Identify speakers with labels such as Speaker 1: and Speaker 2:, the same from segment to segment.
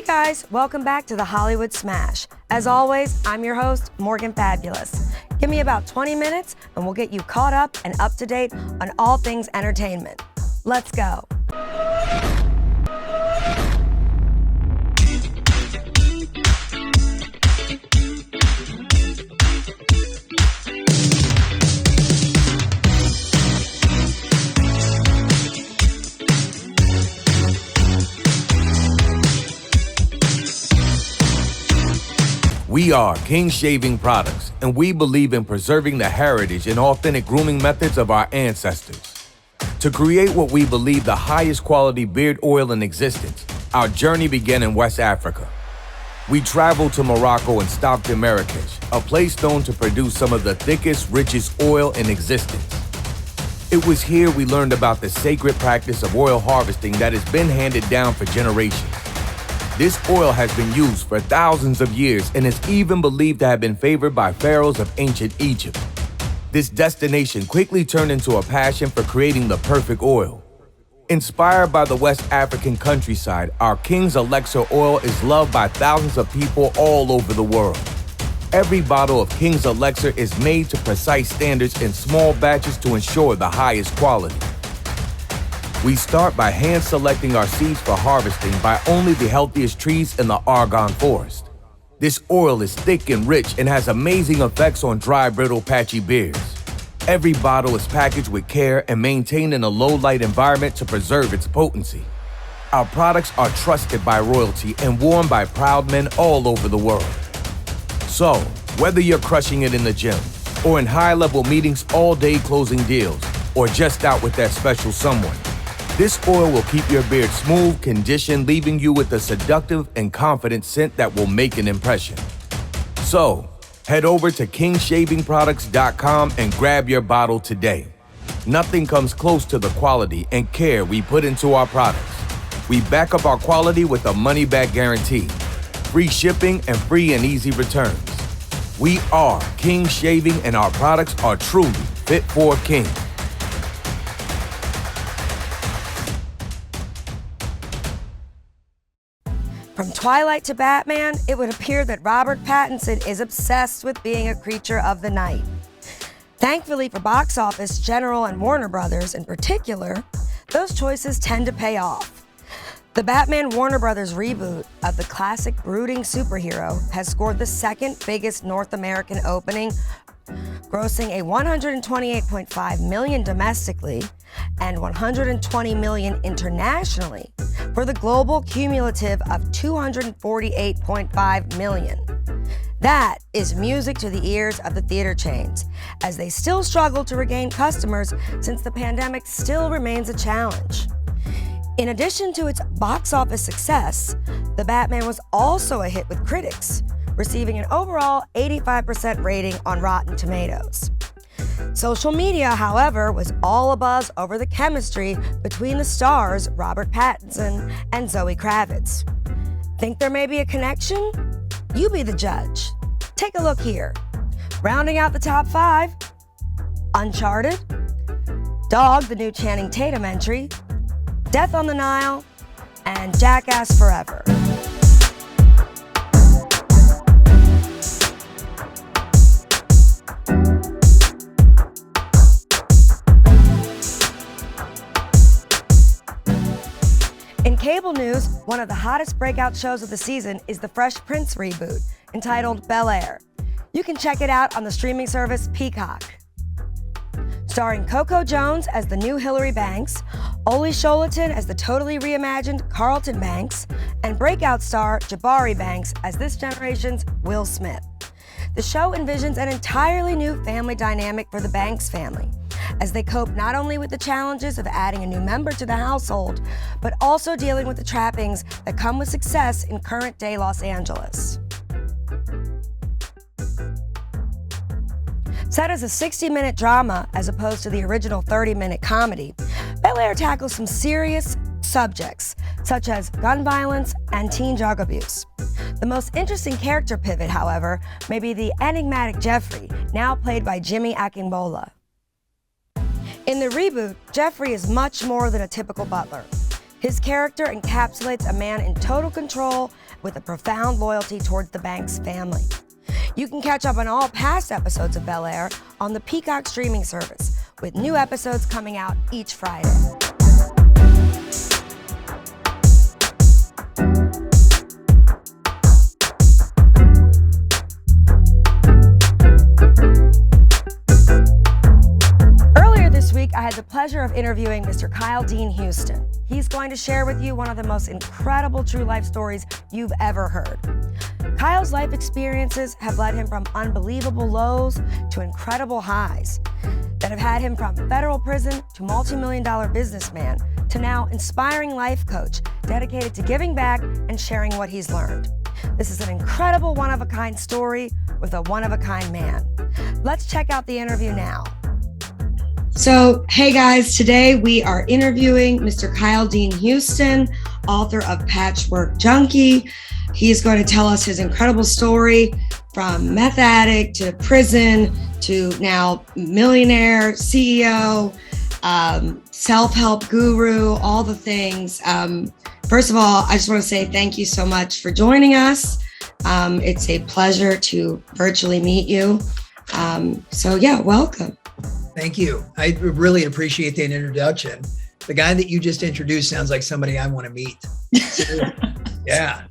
Speaker 1: Guys, welcome back to the Hollywood Smash. As always, I'm your host, Morgan Fabulous. Give me about 20 minutes and we'll get you caught up and up to date on all things entertainment. Let's go.
Speaker 2: We are King Shaving Products, and we believe in preserving the heritage and authentic grooming methods of our ancestors. To create what we believe the highest quality beard oil in existence, our journey began in West Africa. We traveled to Morocco and stopped in Marrakesh, a place known to produce some of the thickest, richest oil in existence. It was here we learned about the sacred practice of oil harvesting that has been handed down for generations. This oil has been used for thousands of years and is even believed to have been favored by pharaohs of ancient Egypt. This destination quickly turned into a passion for creating the perfect oil. Inspired by the West African countryside, our King's Elixir oil is loved by thousands of people all over the world. Every bottle of King's Elixir is made to precise standards in small batches to ensure the highest quality. We start by hand-selecting our seeds for harvesting by only the healthiest trees in the Argonne forest. This oil is thick and rich and has amazing effects on dry, brittle, patchy beards. Every bottle is packaged with care and maintained in a low-light environment to preserve its potency. Our products are trusted by royalty and worn by proud men all over the world. So, whether you're crushing it in the gym, or in high-level meetings all day closing deals, or just out with that special someone, this oil will keep your beard smooth, conditioned, leaving you with a seductive and confident scent that will make an impression. So, head over to kingshavingproducts.com and grab your bottle today. Nothing comes close to the quality and care we put into our products. We back up our quality with a money-back guarantee, free shipping, and free and easy returns. We are King Shaving, and our products are truly fit for a king.
Speaker 1: From Twilight to Batman, it would appear that Robert Pattinson is obsessed with being a creature of the night. Thankfully for box office, General, and Warner Brothers in particular, those choices tend to pay off. The Batman Warner Brothers reboot of the classic brooding superhero has scored the second biggest North American opening, grossing a $128.5 million domestically and $120 million internationally, for the global cumulative of $248.5 million. That is music to the ears of the theater chains, as they still struggle to regain customers since the pandemic still remains a challenge. In addition to its box office success, The Batman was also a hit with critics, receiving an overall 85% rating on Rotten Tomatoes. Social media, however, was all abuzz over the chemistry between the stars Robert Pattinson and Zoe Kravitz. Think there may be a connection? You be the judge. Take a look here. Rounding out the top 5, Uncharted, Dog, the new Channing Tatum entry, Death on the Nile, and Jackass Forever. In cable news, one of the hottest breakout shows of the season is the Fresh Prince reboot, entitled Bel-Air. You can check it out on the streaming service Peacock. Starring Coco Jones as the new Hilary Banks, Oli Sholatin as the totally reimagined Carlton Banks, and breakout star Jabari Banks as this generation's Will Smith. The show envisions an entirely new family dynamic for the Banks family, as they cope not only with the challenges of adding a new member to the household, but also dealing with the trappings that come with success in current-day Los Angeles. Set as a 60-minute drama as opposed to the original 30-minute comedy, Bel-Air tackles some serious subjects, such as gun violence and teen drug abuse. The most interesting character pivot, however, may be the enigmatic Jeffrey, now played by Jimmy Akingbola. In the reboot, Jeffrey is much more than a typical butler. His character encapsulates a man in total control with a profound loyalty towards the Banks family. You can catch up on all past episodes of Bel-Air on the Peacock streaming service, with new episodes coming out each Friday. Earlier this week, I had the pleasure of interviewing Mr. Kyle Dean Houston. He's going to share with you one of the most incredible true life stories you've ever heard. Kyle's life experiences have led him from unbelievable lows to incredible highs that have had him from federal prison to multi-million-dollar businessman to now inspiring life coach dedicated to giving back and sharing what he's learned. This is an incredible one-of-a-kind story with a one-of-a-kind man. Let's check out the interview now. So, hey guys, today we are interviewing Mr. Kyle Dean Houston, author of Patchwork Junkie. He's going to tell us his incredible story from meth addict to prison to now millionaire, CEO, self-help guru, all the things. First of all, I just want to say thank you so much for joining us. It's a pleasure to virtually meet you. So yeah, welcome.
Speaker 3: Thank you. I really appreciate that introduction. The guy that you just introduced sounds like somebody I want to meet. Yeah.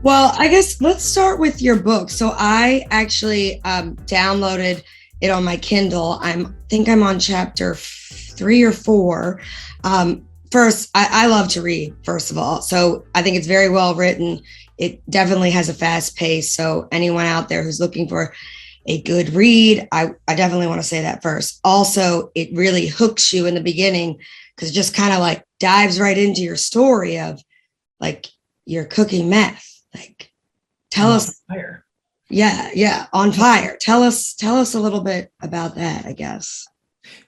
Speaker 1: Well, I guess let's start with your book. So I actually downloaded it on my Kindle. I think I'm on chapter 3 or 4. First, I love to read, first of all. So I think it's very well written. It definitely has a fast pace. So anyone out there who's looking for a good read, I definitely want to say that first. Also, it really hooks you in the beginning because it just kind of like dives right into your story of like you're cooking meth. Like, tell us.
Speaker 3: Fire.
Speaker 1: Yeah, on fire. Tell us a little bit about that, I guess.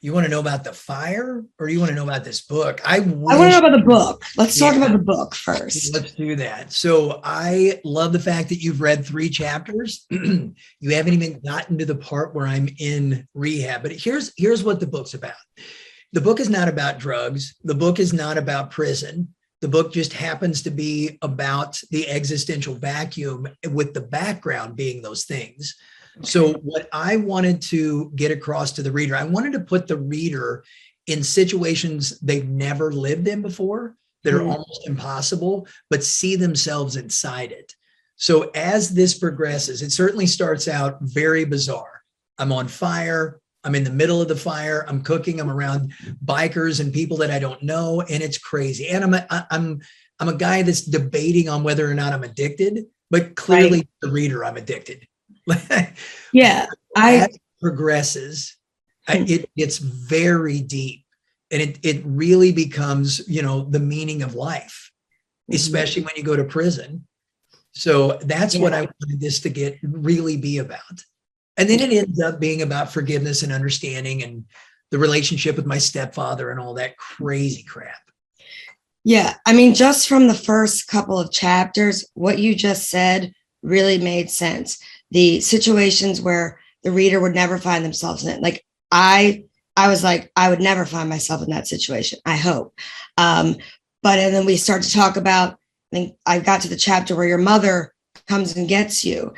Speaker 3: You want to know about the fire, or you want to know about this book? I want
Speaker 1: to know about the book. Let's talk about the book first.
Speaker 3: Let's do that. So I love the fact that you've read 3 chapters. You haven't even gotten to the part where I'm in rehab. But here's what the book's about. The book is not about drugs. The book is not about prison. The book just happens to be about the existential vacuum, with the background being those things. Okay. So what I wanted to get across to the reader, I wanted to put the reader in situations they've never lived in before that are almost impossible, but see themselves inside it. So as this progresses, it certainly starts out very bizarre. I'm on fire. I'm in the middle of the fire. I'm cooking. I'm around bikers and people that I don't know, and it's crazy. And I'm a guy that's debating on whether or not I'm addicted, but clearly the reader, I'm addicted.
Speaker 1: Yeah,
Speaker 3: as it progresses, it gets very deep, and it really becomes, the meaning of life, especially when you go to prison. So that's what I wanted this to really be about. And then it ends up being about forgiveness and understanding and the relationship with my stepfather and all that crazy crap.
Speaker 1: Yeah. I mean, just from the first couple of chapters, what you just said really made sense. The situations where the reader would never find themselves in it. Like I was like, I would never find myself in that situation, I hope. And then we start to talk about, I think I got to the chapter where your mother comes and gets you.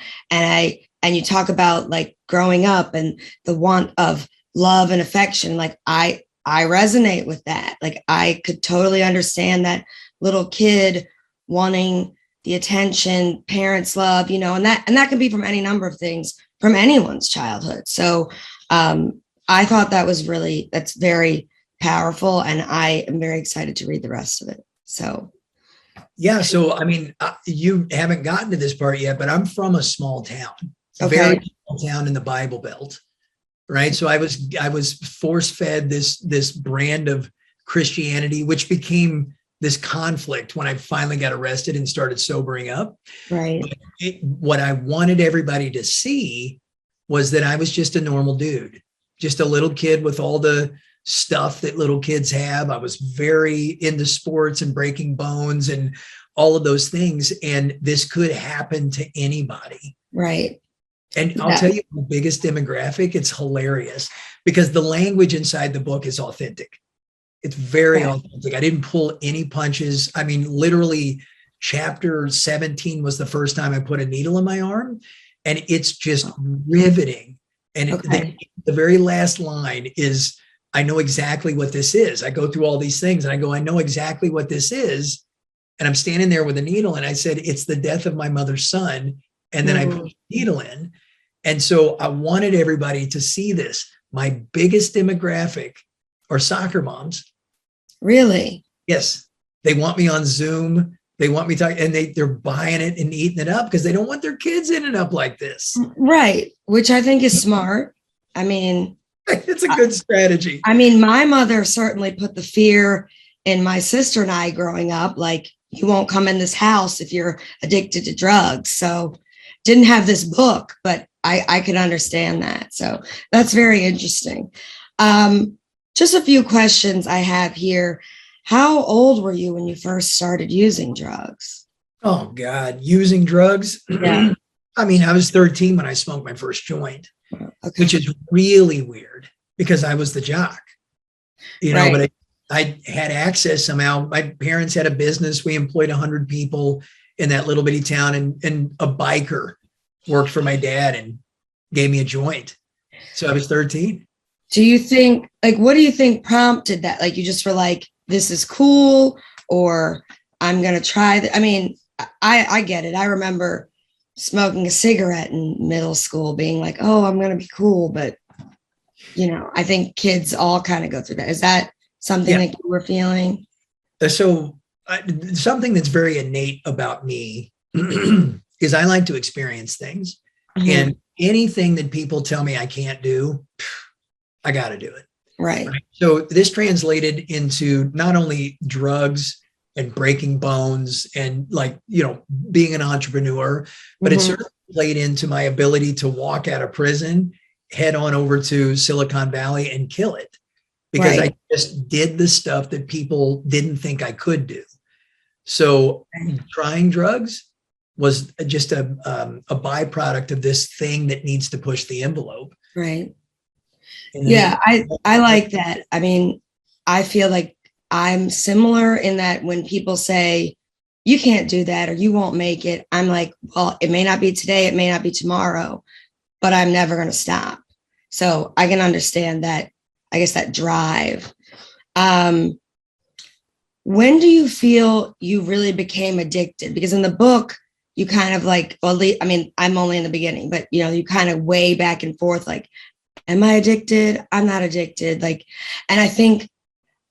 Speaker 1: And you talk about like growing up and the want of love and affection. Like I resonate with that. Like I could totally understand that little kid wanting the attention, parents' love, and that can be from any number of things from anyone's childhood. So I thought that's very powerful, and I am very excited to read the rest of it. So.
Speaker 3: Yeah. So, I mean, you haven't gotten to this part yet, but I'm from a small town.
Speaker 1: Okay.
Speaker 3: Very small town in the Bible Belt, right? So I was force-fed this brand of Christianity, which became this conflict when I finally got arrested and started sobering up.
Speaker 1: Right.
Speaker 3: What I wanted everybody to see was that I was just a normal dude, just a little kid with all the stuff that little kids have. I was very into sports and breaking bones and all of those things, and this could happen to anybody.
Speaker 1: Right.
Speaker 3: And I'll tell you the biggest demographic, it's hilarious because the language inside the book is authentic. It's very
Speaker 1: Yeah.
Speaker 3: authentic. I didn't pull any punches. I mean, literally, chapter 17 was the first time I put a needle in my arm, and it's just riveting. And
Speaker 1: Okay.
Speaker 3: the very last line is, I know exactly what this is. I go through all these things and I go, I know exactly what this is. And I'm standing there with a needle, and I said, it's the death of my mother's son. And then I put the needle in. And so I wanted everybody to see this. My biggest demographic are soccer moms.
Speaker 1: Really?
Speaker 3: Yes. They want me on Zoom. They want me to, and they're buying it and eating it up because they don't want their kids ending up like this.
Speaker 1: Right. Which I think is smart. I mean,
Speaker 3: It's a good strategy.
Speaker 1: I mean, my mother certainly put the fear in my sister and I growing up, like, you won't come in this house if you're addicted to drugs. So didn't have this book, but I could understand that. So that's very interesting. Just a few questions I have here. How old were you when you first started using drugs?
Speaker 3: Oh God, using drugs.
Speaker 1: Yeah.
Speaker 3: I mean, I was 13 when I smoked my first joint,
Speaker 1: Okay.
Speaker 3: which is really weird because I was the jock,
Speaker 1: Right.
Speaker 3: but I had access somehow. My parents had a business. We employed 100 people in that little bitty town, and a biker worked for my dad and gave me a joint. So I was 13.
Speaker 1: Do you think, like, what do you think prompted that? Like, you just were like, this is cool, or I'm going to try that. I mean, I get it. I remember smoking a cigarette in middle school being like, oh, I'm going to be cool. But, I think kids all kind of go through that. Is that something that you were feeling?
Speaker 3: So something that's very innate about me is I like to experience things.
Speaker 1: Mhm.
Speaker 3: And anything that people tell me I can't do, I got to do it.
Speaker 1: Right.
Speaker 3: So this translated into not only drugs and breaking bones and being an entrepreneur, but it certainly played into my ability to walk out of prison, head on over to Silicon Valley and kill it, because I just did the stuff that people didn't think I could do. So trying drugs was just a byproduct of this thing that needs to push the envelope.
Speaker 1: Right. Yeah, I like that. I mean, I feel like I'm similar in that when people say, you can't do that or you won't make it, I'm like, well, it may not be today, it may not be tomorrow, but I'm never going to stop. So I can understand that, I guess, that drive. When do you feel you really became addicted? Because in the book, you kind of like, well, I mean, I'm only in the beginning, but you kind of weigh back and forth, like, am I addicted? I'm not addicted. Like, and I think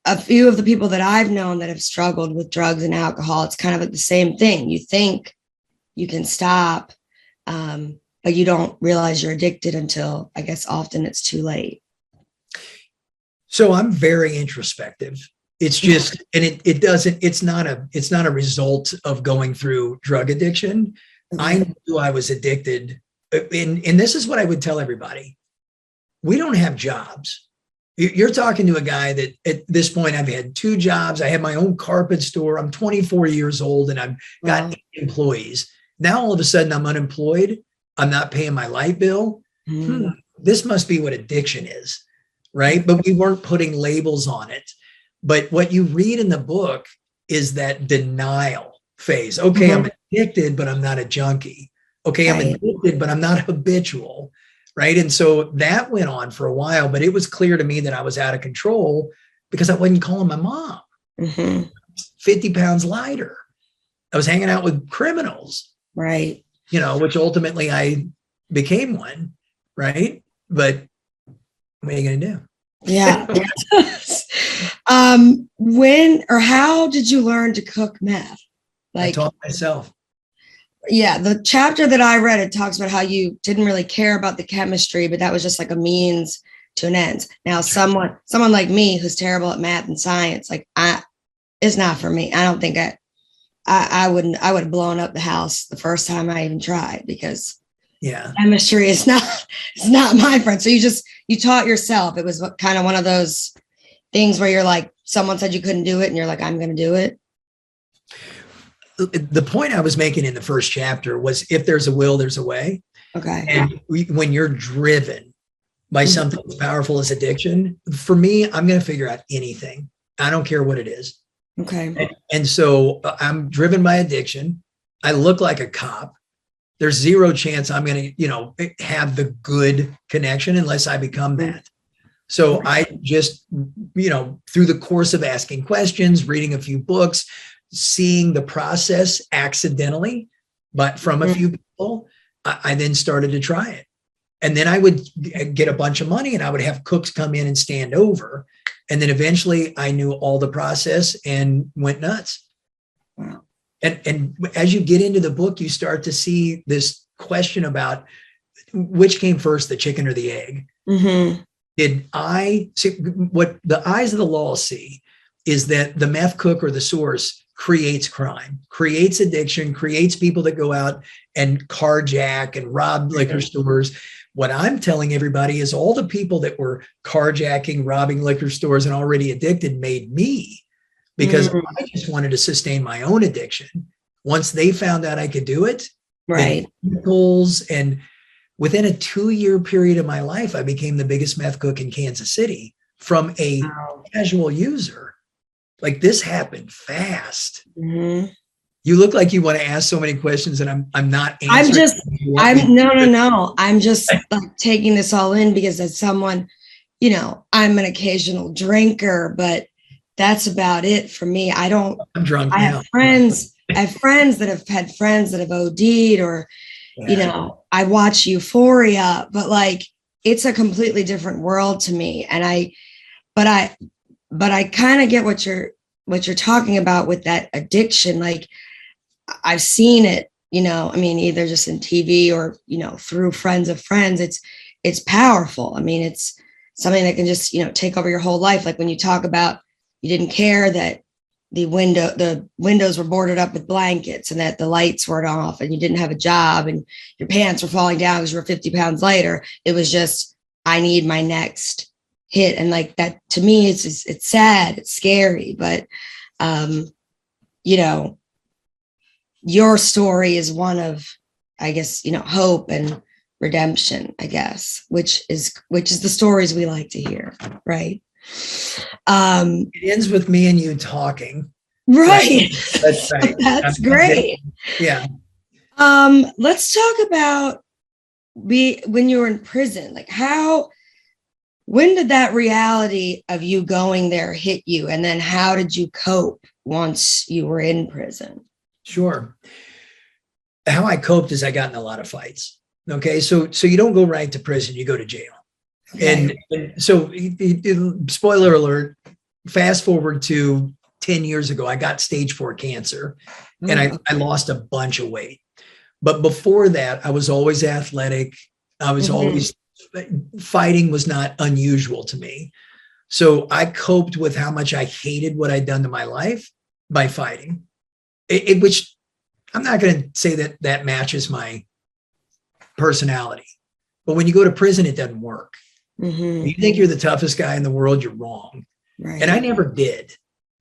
Speaker 1: a few of the people that I've known that have struggled with drugs and alcohol, it's kind of like the same thing. You think you can stop, but you don't realize you're addicted until, I guess, often it's too late.
Speaker 3: So I'm very introspective. It's just, and it's not a result of going through drug addiction.
Speaker 1: Okay.
Speaker 3: I knew I was addicted. And this is what I would tell everybody. We don't have jobs. You're talking to a guy that at this point, I've had 2 jobs. I have my own carpet store. I'm 24 years old and I've got 8 employees. Now, all of a sudden I'm unemployed. I'm not paying my light bill. This must be what addiction is, right? But we weren't putting labels on it. But what you read in the book is that denial phase. Okay, I'm addicted, but I'm not a junkie. Okay, I'm addicted, but I'm not habitual. Right. And so that went on for a while, but it was clear to me that I was out of control because I wasn't calling my mom. 50 pounds lighter. I was hanging out with criminals.
Speaker 1: Right.
Speaker 3: Which ultimately I became one. Right. But what are you going to do?
Speaker 1: Yeah. When or how did you learn to cook meth?
Speaker 3: I taught myself.
Speaker 1: Yeah, the chapter that I read, it talks about how you didn't really care about the chemistry, but that was just like a means to an end. Now, someone like me who's terrible at math and science, like it's not for me. I don't think I would have blown up the house the first time I even tried, because chemistry is not my friend. So you taught yourself. It was kind of one of those things where you're like, someone said you couldn't do it and you're like, I'm going to do it.
Speaker 3: The point I was making in the first chapter was, if there's a will, there's a way.
Speaker 1: Okay.
Speaker 3: And when you're driven by something as powerful as addiction, for me, I'm going to figure out anything. I don't care what it is.
Speaker 1: Okay.
Speaker 3: And so I'm driven by addiction. I look like a cop. There's zero chance I'm going to, have the good connection unless I become that. So I just, through the course of asking questions, reading a few books, seeing the process accidentally, but from a few people, I then started to try it. And then I would get a bunch of money and I would have cooks come in and stand over. And then eventually I knew all the process and went nuts.
Speaker 1: Wow.
Speaker 3: And as you get into the book, you start to see this question about which came first, the chicken or the egg.
Speaker 1: Mm-hmm.
Speaker 3: Did I see what the eyes of the law see is that the meth cook or the source creates crime, creates addiction, creates people that go out and carjack and rob liquor stores. What I'm telling everybody is all the people that were carjacking, robbing liquor stores and already addicted made me, because I just wanted to sustain my own addiction. Once they found out I could do it,
Speaker 1: right?
Speaker 3: Goals, and within a 2-year period of my life, I became the biggest meth cook in Kansas City from a casual user. Like, this happened fast.
Speaker 1: Mm-hmm.
Speaker 3: You look like you want to ask so many questions, and I'm not answering.
Speaker 1: No. I'm just like taking this all in because as someone, I'm an occasional drinker, but that's about it for me. I'm drunk now. Have friends. I have friends that have had friends that have OD'd, or, I watch Euphoria, but like, it's a completely different world to me. And but I kind of get what you're talking about with that addiction. Like, I've seen it, either just in TV or, through friends of friends. It's powerful. It's something that can just, take over your whole life. Like when you talk about, you didn't care that the windows were boarded up with blankets and that the lights weren't off and you didn't have a job and your pants were falling down because you were 50 pounds lighter. It was just, I need my next hit. And like that, to me, it's sad, it's scary, but, your story is one of, I guess, hope and redemption, I guess, which is the stories we like to hear. Right.
Speaker 3: It ends with me and you talking.
Speaker 1: Right.
Speaker 3: That's right.
Speaker 1: That's great.
Speaker 3: Yeah.
Speaker 1: Let's talk about when you were in prison. Like, when did that reality of you going there hit you? And then how did you cope once you were in prison? Sure. How I coped is I got in a lot of fights. Okay. So you don't go right to prison, you go to jail. Okay. And so spoiler alert, fast forward to 10 years ago, I got stage 4 cancer and I lost a bunch of weight. But before that, I was always athletic. I was always, fighting was not unusual to me. So I coped with how much I hated what I'd done to my life by fighting, which I'm not going to say that matches my personality. But when you go to prison, it doesn't work. Mm-hmm. You think you're the toughest guy in the world, you're wrong. Right. And I never did.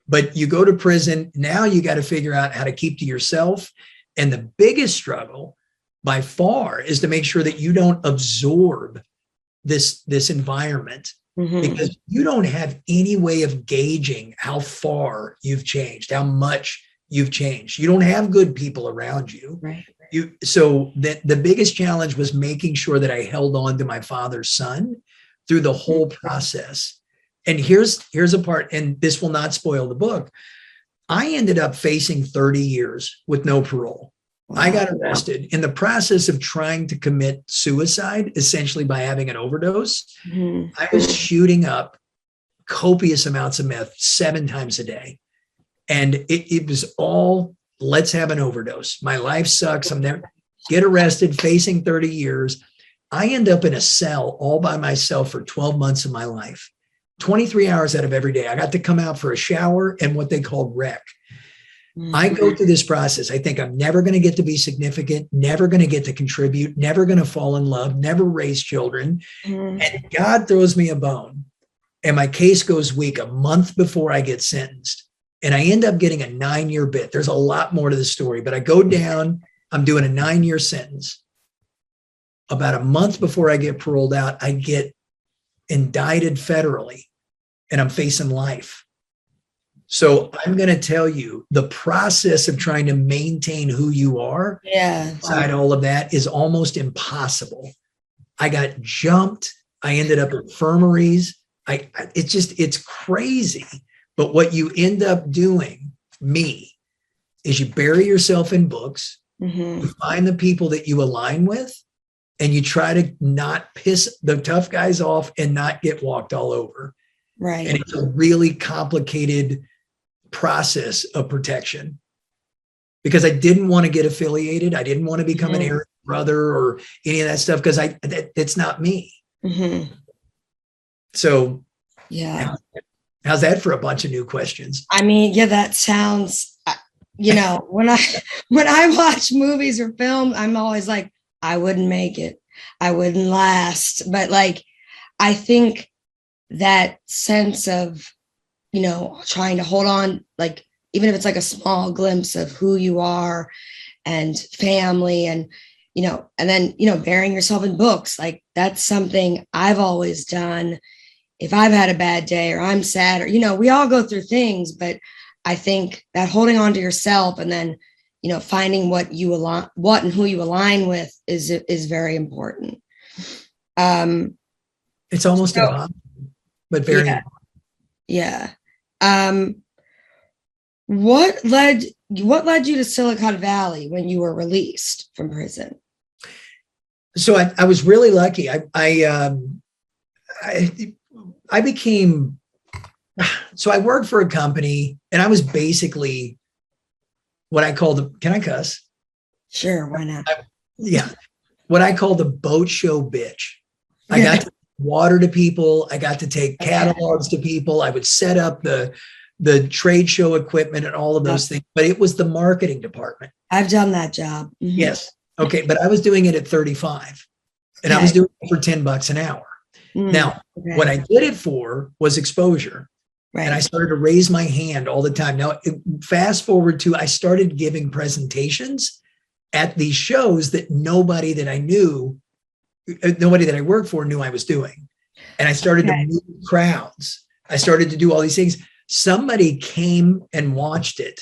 Speaker 1: But you go to prison, now you got to figure out how to keep to yourself. And the biggest struggle by far is to make sure that you don't absorb this environment, because you don't have any way of gauging how far you've changed, how much you've changed. You don't have good people around you. Right. So the biggest challenge was making sure that I held on to my father's son through the whole process. And here's a part, and this will not spoil the book. I ended up facing 30 years with no parole. Wow. I got arrested in the process of trying to commit suicide, essentially by having an overdose. Mm-hmm. I was shooting up copious amounts of meth 7 times a day. And it was all, let's have an overdose. My life sucks. I'm never get arrested, facing 30 years. I end up in a cell all by myself for 12 months of my life, 23 hours out of every day. I got to come out for a shower and what they called rec. Mm-hmm. I go through this process. I think I'm never going to get to be significant, never going to get to contribute, never going to fall in love, never raise children. Mm-hmm. And God throws me a bone and my case goes weak a month before I get sentenced. And I end up getting a 9-year bit. There's a lot more to the story, but I go down, I'm doing a 9-year sentence. About a month before I get paroled out, I get indicted federally and I'm facing life.
Speaker 3: So I'm going to tell you the process of trying to maintain who you are inside all of that is almost impossible. I got jumped. I ended up at infirmaries. It's crazy. But what you end up doing, is you bury yourself in books, you find the people that you align with, and you try to not piss the tough guys off and not get walked all over.
Speaker 1: Right.
Speaker 3: And it's a really complicated process of protection because I didn't want to get affiliated. I didn't want to become an Aaron brother or any of that stuff because it's not me. So
Speaker 1: yeah.
Speaker 3: How's that for a bunch of new questions?
Speaker 1: I mean, yeah, that sounds, when I watch movies or film, I'm always like, I wouldn't make it. I wouldn't last. But like, I think that sense of, trying to hold on, like, even if it's like a small glimpse of who you are and family and, and then, burying yourself in books, like that's something I've always done. If I've had a bad day or I'm sad or, we all go through things, but I think that holding on to yourself and then, finding what and who you align with is very important.
Speaker 3: It's almost impossible, but very important.
Speaker 1: Yeah. What led you to Silicon Valley when you were released from prison?
Speaker 3: So I was really lucky. I became, so I worked for a company and I was basically what I called can I cuss?
Speaker 1: Sure, why not?
Speaker 3: What I call the boat show bitch. I got to take water to people. I got to take catalogs to people. I would set up the trade show equipment and all of those things, but it was the marketing department.
Speaker 1: I've done that job.
Speaker 3: Yes. Okay. But I was doing it at 35 and I was doing it for $10 an hour. Now, what I did it for was exposure. Right. And I started to raise my hand all the time. Now, fast forward to, I started giving presentations at these shows that nobody that I worked for knew I was doing. And I started to move crowds. I started to do all these things. Somebody came and watched it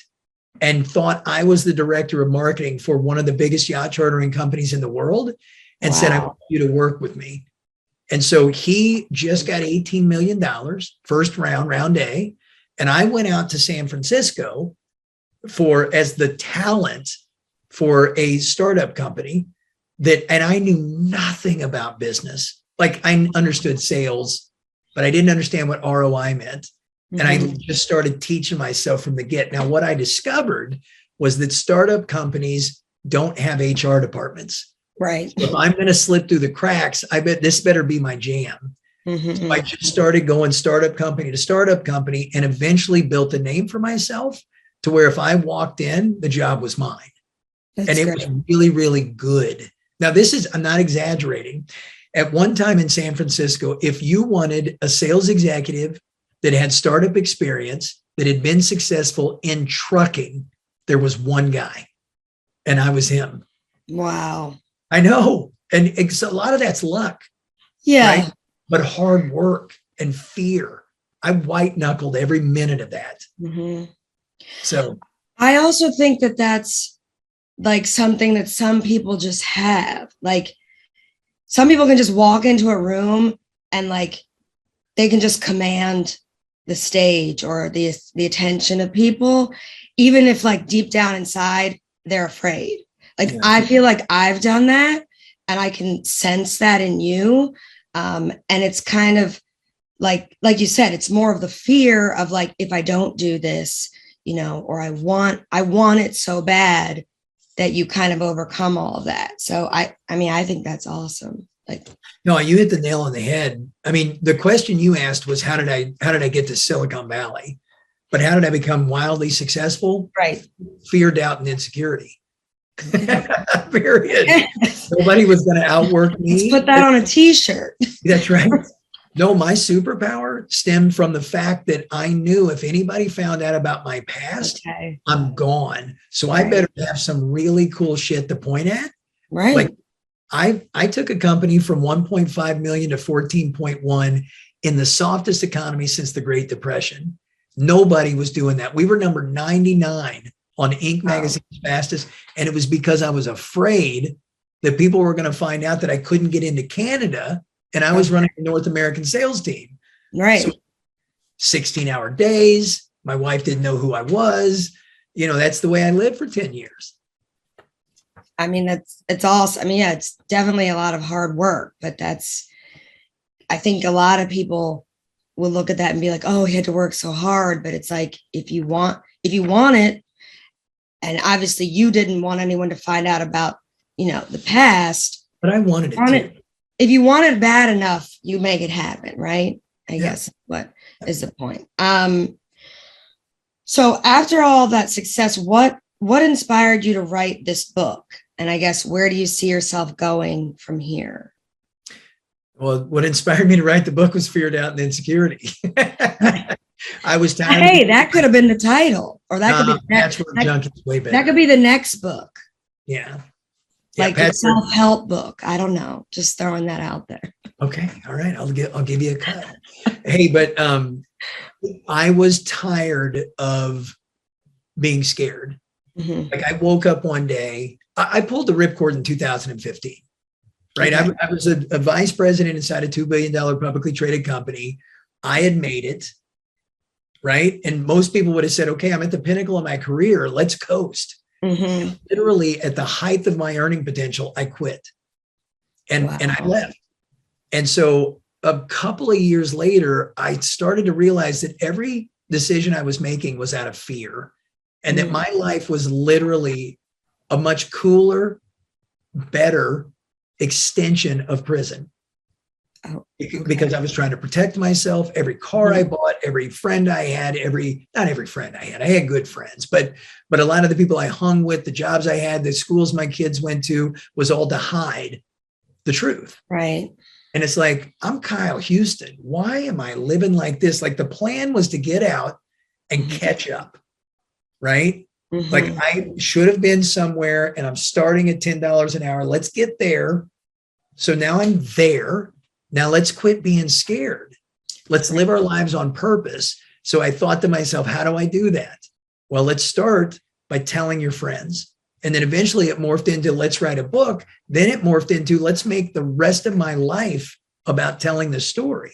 Speaker 3: and thought I was the director of marketing for one of the biggest yacht chartering companies in the world and said, I want you to work with me. And so he just got $18 million, first round A. And I went out to San Francisco as the talent for a startup company and I knew nothing about business. Like I understood sales, but I didn't understand what ROI meant. And I just started teaching myself from the get. Now, what I discovered was that startup companies don't have HR departments. Right. So if I'm going to slip through the cracks, I bet this better be my jam. So I just started going startup company to startup company and eventually built a name for myself to where if I walked in, the job was mine. That's and it great. Was really, really good. Now, I'm not exaggerating. At one time in San Francisco, if you wanted a sales executive that had startup experience, that had been successful in trucking, there was one guy, and I was him.
Speaker 1: Wow.
Speaker 3: I know. And it's a lot of that's luck. Yeah. Right? But hard work and fear. I white knuckled every minute of that. So
Speaker 1: I also think that that's like something that some people just have. Like some people can just walk into a room and like they can just command the stage or the attention of people, even if like deep down inside they're afraid. Like, I feel like I've done that and I can sense that in you. And it's kind of like you said, it's more of the fear of like, if I don't do this, or I want it so bad that you kind of overcome all of that. So I think that's awesome. Like,
Speaker 3: no, you hit the nail on the head. I mean, the question you asked was, how did I get to Silicon Valley? But how did I become wildly successful?
Speaker 1: Right.
Speaker 3: Fear, doubt, and insecurity. Period. Nobody was going to outwork me.
Speaker 1: Let's put that on a t-shirt.
Speaker 3: That's right. No, my superpower stemmed from the fact that I knew if anybody found out about my past, I'm gone. So I better have some really cool shit to point at.
Speaker 1: Right.
Speaker 3: Like I took a company from 1.5 million to 14.1 in the softest economy since the Great Depression. Nobody was doing that. We were number 99 on Inc. magazine's fastest. And it was because I was afraid that people were going to find out that I couldn't get into Canada and I was running the North American sales team.
Speaker 1: Right.
Speaker 3: So 16-hour days. My wife didn't know who I was. You know, that's the way I lived for 10 years.
Speaker 1: I mean, it's awesome. I mean, yeah, it's definitely a lot of hard work, but I think a lot of people will look at that and be like, oh, he had to work so hard. But it's like, if you want it, and obviously you didn't want anyone to find out about, you know, the past.
Speaker 3: But I wanted it too.
Speaker 1: If you want it bad enough, you make it happen, right? I guess what is the point. So after all that success, what inspired you to write this book? And I guess, where do you see yourself going from here?
Speaker 3: Well, what inspired me to write the book was fear, doubt, and insecurity. I was tired.
Speaker 1: Hey, that could have been the title, or that could be that could be the next book.
Speaker 3: Yeah.
Speaker 1: Like a self-help book. I don't know. Just throwing that out there.
Speaker 3: Okay. All right. I'll give you a cut. Hey, but I was tired of being scared. Mm-hmm. Like, I woke up one day. I pulled the ripcord in 2015. Right. Okay. I was a vice president inside a $2 billion publicly traded company. I had made it. Right. And most people would have said, okay, I'm at the pinnacle of my career. Let's coast. Mm-hmm. Literally at the height of my earning potential, I quit and I left. And so a couple of years later, I started to realize that every decision I was making was out of fear, and that my life was literally a much cooler, better extension of prison. Because I was trying to protect myself. Every car I bought, every friend I had, not every friend I had good friends, but a lot of the people I hung with, the jobs I had, the schools my kids went to, was all to hide the truth.
Speaker 1: Right.
Speaker 3: And it's like, I'm Kyle Houston. Why am I living like this? Like, the plan was to get out and catch up. Right. Mm-hmm. Like, I should have been somewhere, and I'm starting at $10 an hour. Let's get there. So now I'm there. Now let's quit being scared. Let's live our lives on purpose. So I thought to myself, how do I do that? Well, let's start by telling your friends. And then eventually it morphed into, let's write a book. Then it morphed into, let's make the rest of my life about telling the story.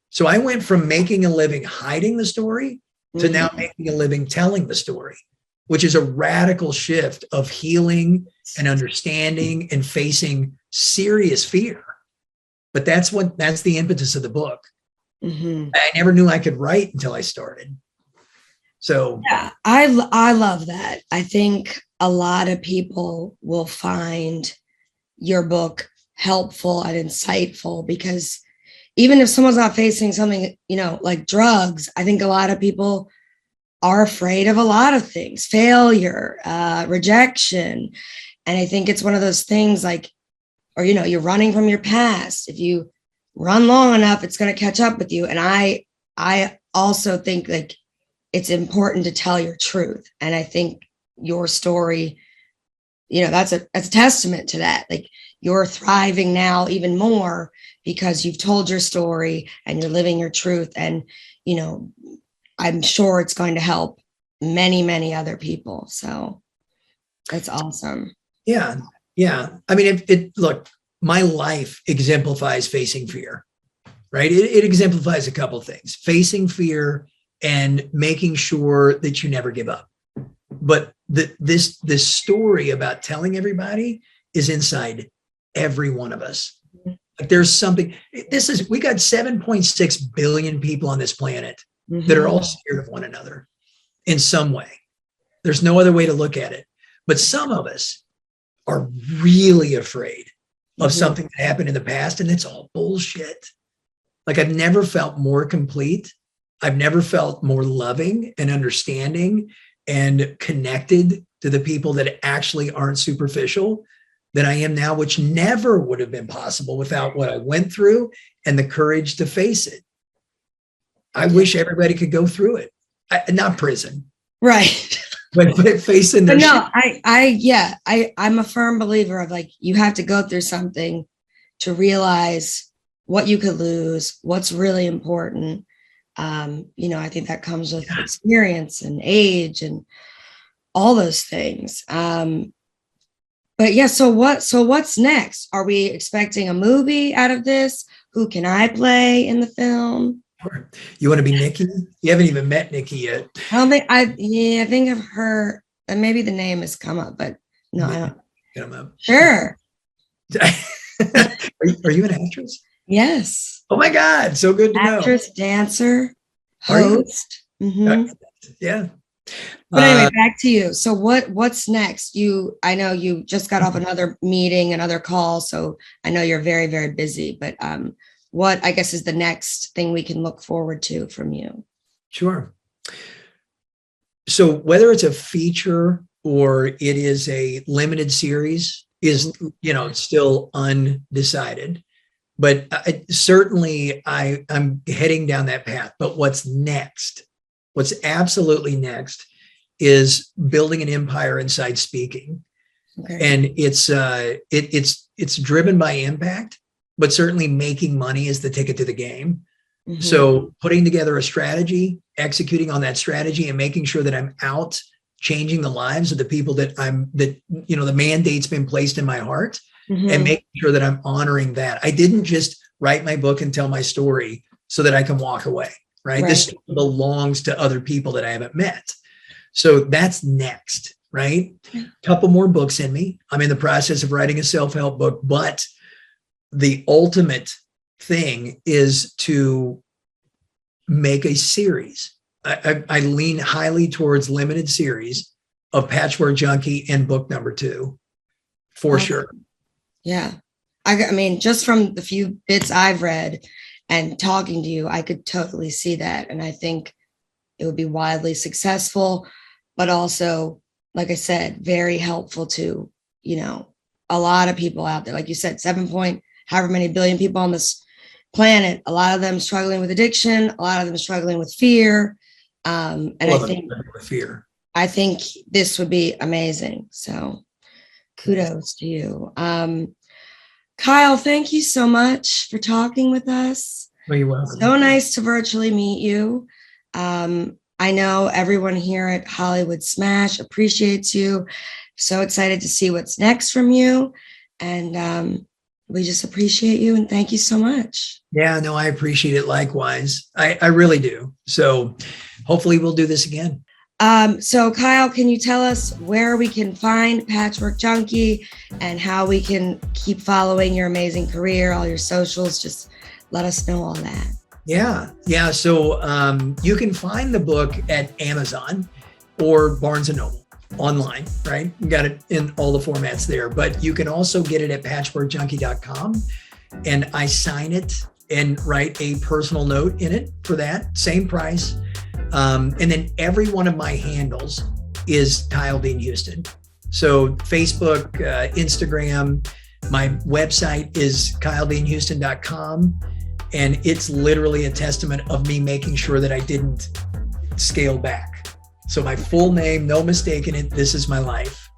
Speaker 3: So I went from making a living hiding the story to now making a living telling the story, which is a radical shift of healing and understanding and facing serious fear. But that's the impetus of the book. Mm-hmm. I never knew I could write until I started. So
Speaker 1: yeah, I love that. I think a lot of people will find your book helpful and insightful, because even if someone's not facing something, you know, like drugs, I think a lot of people are afraid of a lot of things, failure, rejection. And I think it's one of those things like, or, you know, you're running from your past. If you run long enough, it's going to catch up with you. And I also think, like, it's important to tell your truth. And I think your story, you know, that's a testament to that. Like, you're thriving now even more because you've told your story and you're living your truth. And, you know, I'm sure it's going to help many, many other people. So that's awesome.
Speaker 3: Yeah. Yeah. I mean, look, my life exemplifies facing fear, right? It exemplifies a couple of things: facing fear and making sure that you never give up. But this story about telling everybody is inside every one of us. Like, there's something, we got 7.6 billion people on this planet that are all scared of one another in some way. There's no other way to look at it. But some of us are really afraid of something that happened in the past, and it's all bullshit. Like, I've never felt more complete. I've never felt more loving and understanding and connected to the people that actually aren't superficial than I am now, which never would have been possible without what I went through and the courage to face it. I wish everybody could go through it. Not prison.
Speaker 1: Right.
Speaker 3: But facing their
Speaker 1: I'm a firm believer of, like, you have to go through something to realize what you could lose, what's really important. I think that comes with experience and age and all those things. But yeah, so what's next? Are we expecting a movie out of this? Who can I play in the film?
Speaker 3: Sure. You want to be Nikki? You haven't even met Nikki yet.
Speaker 1: I think I've heard, and maybe the name has come up, but no, I don't.
Speaker 3: Come up.
Speaker 1: Sure.
Speaker 3: Are you an actress?
Speaker 1: Yes.
Speaker 3: Oh my God. So good to know.
Speaker 1: Actress, dancer, host. Mm-hmm.
Speaker 3: Yeah.
Speaker 1: But anyway, back to you. So what's next? I know you just got off another meeting, another call. So I know you're very, very busy, but what I guess is the next thing we can look forward to from you?
Speaker 3: Sure. So whether it's a feature or it is a limited series is, still undecided. But certainly I'm heading down that path. But what's next? What's absolutely next is building an empire inside speaking. Okay. And it's driven by impact, but certainly making money is the ticket to the game. Mm-hmm. So putting together a strategy, executing on that strategy, and making sure that I'm out changing the lives of the people that the mandate's been placed in my heart, mm-hmm. and making sure that I'm honoring that. I didn't just write my book and tell my story so that I can walk away. Right. This belongs to other people that I haven't met. So that's next, right? A couple more books in me. I'm in the process of writing a self-help book, but the ultimate thing is to make a series. I lean highly towards limited series of Patchwork Junkie and book number 2, for sure.
Speaker 1: Yeah. I mean, just from the few bits I've read and talking to you, I could totally see that. And I think it would be wildly successful, but also, like I said, very helpful to, a lot of people out there. Like you said, 7 point, however many billion people on this planet, a lot of them struggling with addiction, a lot of them struggling with fear. And I think this would be amazing. So kudos to you. Kyle, thank you so much for talking with us.
Speaker 3: Well, you're welcome.
Speaker 1: So nice to virtually meet you. I know everyone here at Hollywood Smash appreciates you. So excited to see what's next from you. And we just appreciate you and thank you so much.
Speaker 3: Yeah, no, I appreciate it likewise. I really do. So hopefully we'll do this again.
Speaker 1: So Kyle, can you tell us where we can find Patchwork Junkie and how we can keep following your amazing career, all your socials? Just let us know all that.
Speaker 3: Yeah. So you can find the book at Amazon or Barnes & Noble online, right? You got it in all the formats there, but you can also get it at patchworkjunkie.com, and I sign it and write a personal note in it for that same price. And then every one of my handles is Kyle Dean Houston. So Facebook, Instagram, my website is kyledeanhouston.com. And it's literally a testament of me making sure that I didn't scale back. So my full name, no mistake in it. This is my life.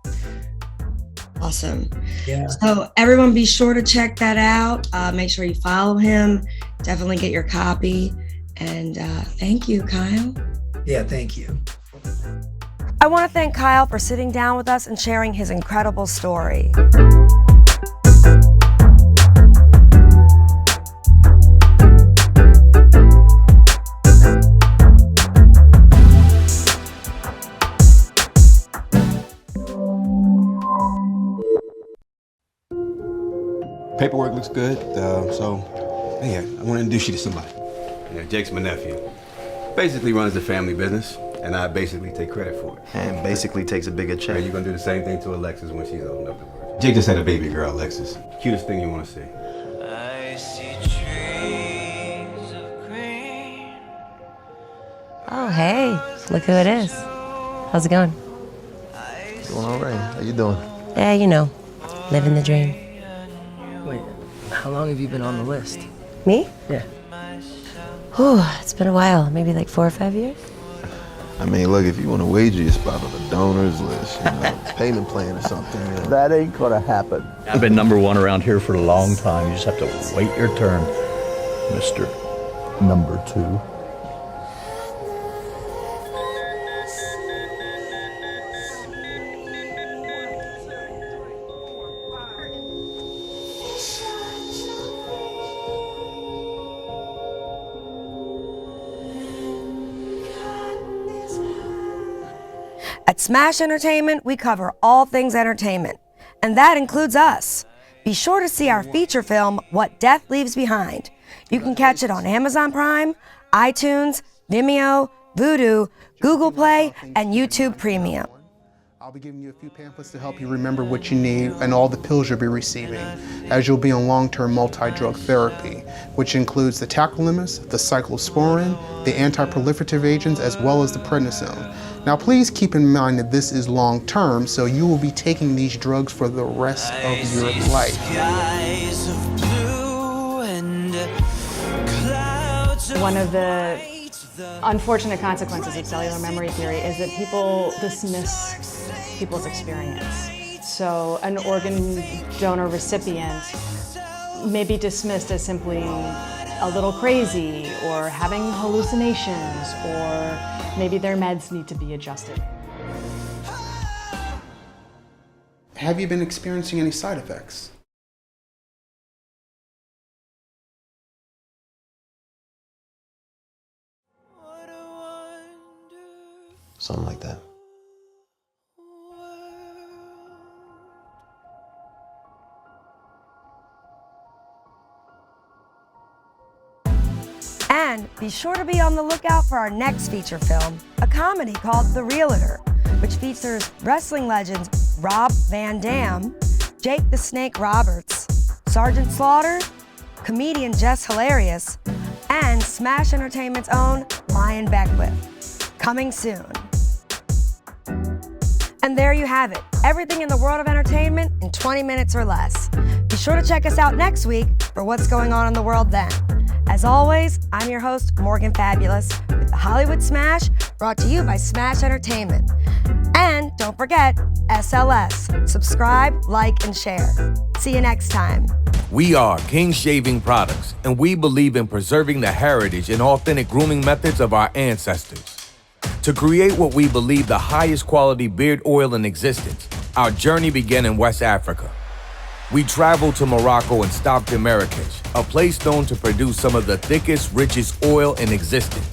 Speaker 1: Awesome.
Speaker 3: Yeah.
Speaker 1: So everyone be sure to check that out. Make sure you follow him. Definitely get your copy. And thank you, Kyle.
Speaker 3: Yeah, thank you.
Speaker 1: I want to thank Kyle for sitting down with us and sharing his incredible story.
Speaker 4: Paperwork looks good, yeah, I want to introduce you to somebody.
Speaker 5: Yeah, Jake's my nephew. Basically runs the family business, and I basically take credit for it.
Speaker 6: And basically takes a bigger check.
Speaker 5: Are you gonna do the same thing to Alexis when she's old enough to work?
Speaker 4: Jake just had a baby girl, Alexis.
Speaker 5: Cutest thing you want to see.
Speaker 7: I see trees of green.
Speaker 8: Oh, hey, look who it is. How's it going?
Speaker 6: Doing all right. How you doing?
Speaker 8: Yeah, living the dream.
Speaker 9: Wait, how long have you been on the list?
Speaker 8: Me?
Speaker 9: Yeah.
Speaker 8: Whew, it's been a while, maybe like 4 or 5 years.
Speaker 6: I mean, look, if you want to wager your spot on the donors list, payment plan or something. That ain't gonna happen.
Speaker 10: I've been number 1 around here for a long time. You just have to wait your turn, Mr. Number 2.
Speaker 1: At Smash Entertainment, we cover all things entertainment, and that includes us. Be sure to see our feature film, What Death Leaves Behind. You can catch it on Amazon Prime, iTunes, Vimeo, Vudu, Google Play, and YouTube Premium.
Speaker 11: I'll be giving you a few pamphlets to help you remember what you need and all the pills you'll be receiving, as you'll be on long-term multi-drug therapy, which includes the tacrolimus, the cyclosporin, the anti-proliferative agents, as well as the prednisone. Now please keep in mind that this is long-term, so you will be taking these drugs for the rest of your life.
Speaker 12: One of the unfortunate consequences of cellular memory theory is that people dismiss people's experience. So an organ donor recipient may be dismissed as simply a little crazy or having hallucinations, or maybe their meds need to be adjusted.
Speaker 11: Have you been experiencing any side effects?
Speaker 6: Something like that.
Speaker 1: And be sure to be on the lookout for our next feature film, a comedy called The Realtor, which features wrestling legends Rob Van Dam, Jake the Snake Roberts, Sergeant Slaughter, comedian Jess Hilarious, and Smash Entertainment's own Lion Beckwith. Coming soon. And there you have it, everything in the world of entertainment in 20 minutes or less. Be sure to check us out next week for what's going on in the world then. As always, I'm your host, Morgan Fabulous, with the Hollywood Smash, brought to you by Smash Entertainment. And don't forget, SLS. Subscribe, like, and share. See you next time.
Speaker 2: We are King Shaving Products, and we believe in preserving the heritage and authentic grooming methods of our ancestors. To create what we believe the highest quality beard oil in existence, our journey began in West Africa. We traveled to Morocco and stopped in Marrakesh, a place known to produce some of the thickest, richest oil in existence.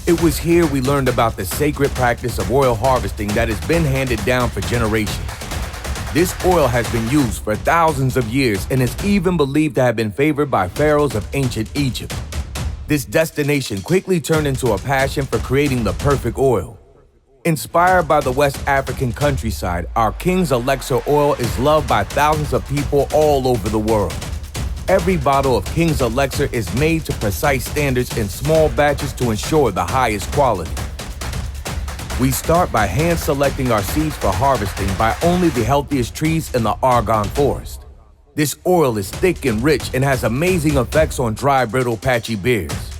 Speaker 2: It was here we learned about the sacred practice of oil harvesting that has been handed down for generations. This oil has been used for thousands of years and is even believed to have been favored by pharaohs of ancient Egypt. This destination quickly turned into a passion for creating the perfect oil. Inspired by the West African countryside, our King's Elixir oil is loved by thousands of people all over the world. Every bottle of King's Elixir is made to precise standards in small batches to ensure the highest quality. We start by hand-selecting our seeds for harvesting by only the healthiest trees in the Argonne forest. This oil is thick and rich and has amazing effects on dry, brittle, patchy beards.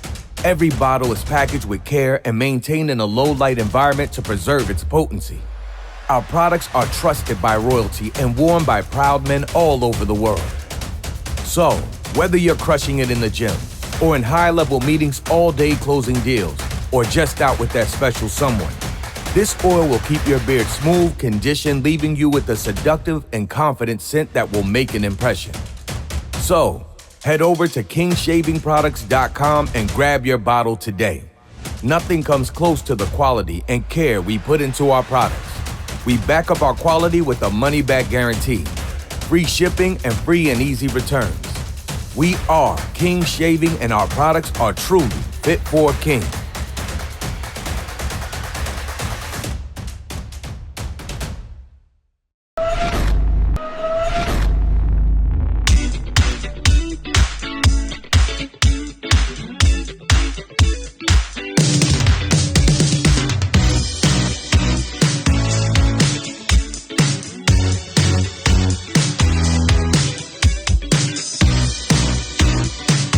Speaker 2: Every bottle is packaged with care and maintained in a low-light environment to preserve its potency. Our products are trusted by royalty and worn by proud men all over the world. So, whether you're crushing it in the gym, or in high-level meetings all day closing deals, or just out with that special someone, this oil will keep your beard smooth, conditioned, leaving you with a seductive and confident scent that will make an impression. So, head over to kingshavingproducts.com and grab your bottle today. Nothing comes close to the quality and care we put into our products. We back up our quality with a money-back guarantee, free shipping, and free and easy returns. We are King Shaving, and our products are truly fit for a king.